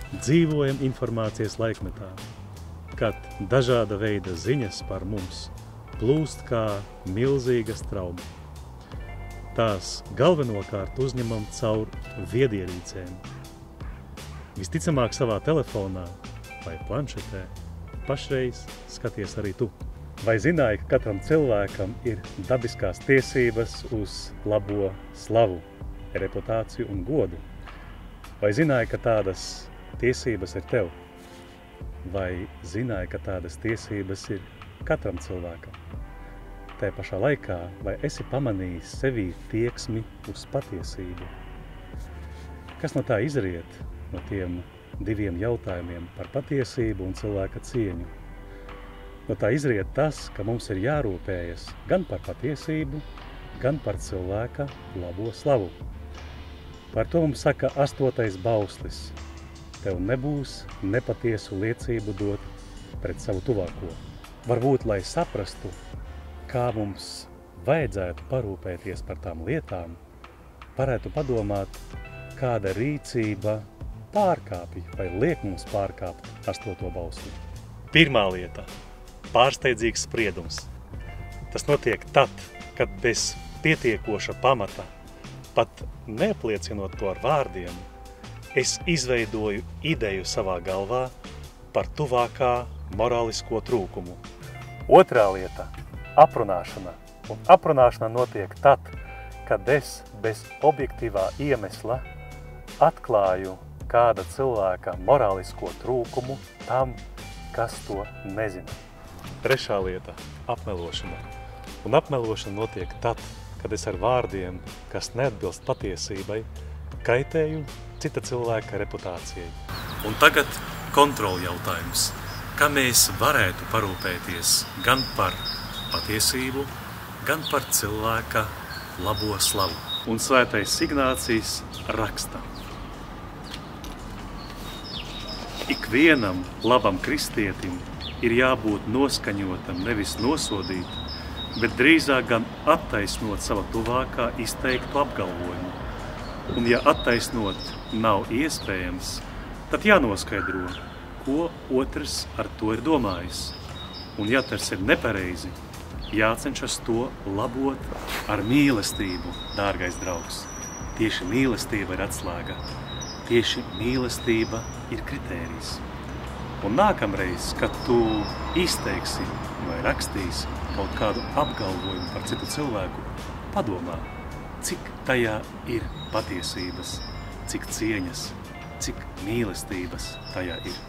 Dzīvojam informācijas laikmetā, kad dažāda veida ziņas par mums plūst kā milzīga strauma. Tās galvenokārt uzņemam caur viedierīcēm. Visticamāk savā telefonā vai planšetē pašreiz skaties arī tu. Vai zināji, ka katram cilvēkam ir dabiskās tiesības uz labo slavu, reputāciju un godu? Vai zināji, ka tādas tiesības ir tev? Vai zināji, ka tādas tiesības ir katram cilvēkam? Tajā pašā laikā, vai esi pamanījis sevī tieksmi uz patiesību? Kas no tā izriet no tiem diviem jautājumiem par patiesību un cilvēka cieņu? No tā izriet tas, ka mums ir jārūpējas gan par patiesību, gan par cilvēka labo slavu. Par to mums saka 8. bauslis. Tev nebūs nepatiesu liecību dot pret savu tuvāko. Varbūt, lai saprastu, kā mums vajadzētu parūpēties par tām lietām, varētu padomāt, kāda rīcība pārkāpja vai liek mums pārkāpt 8. bausli. Pirmā lieta – pārsteidzīgs spriedums. Tas notiek tad, kad bez pietiekoša pamata, pat neapliecinot to ar vārdiem, es izveidoju ideju savā galvā par tuvākā morālisko trūkumu. Otrā lieta – aprunāšana. Un aprunāšana notiek tad, kad es bez objektīvā iemesla atklāju kāda cilvēka morālisko trūkumu tam, kas to nezina. Trešā lieta – apmelošana. Un apmelošana notiek tad, kad es ar vārdiem, kas neatbilst patiesībai, kaitēju cita cilvēka reputācijai. Un tagad kontrola jautājums. Kā mēs varētu parūpēties gan par patiesību, gan par cilvēka labo slavu? Un svētais Ignācijs raksta. Ikvienam labam kristietim ir jābūt noskaņotam, nevis nosodīt, bet drīzāk gan attaisnot sava tuvākā izteiktu apgalvojumu. Un ja attaisnot nav iespējams, tad jānoskaidro, ko otrs ar to ir domājis. Un ja tas ir nepareizi, jācenšas to labot ar mīlestību, dārgais draugs. Tieši mīlestība ir atslēga. Tieši mīlestība ir kritērijs. Un nākamreiz, kad tu izteiksi vai rakstīsi kaut kādu apgalvojumu par citu cilvēku, padomā, cik tajā ir patiesības, cik cieņas, cik mīlestības tajā ir.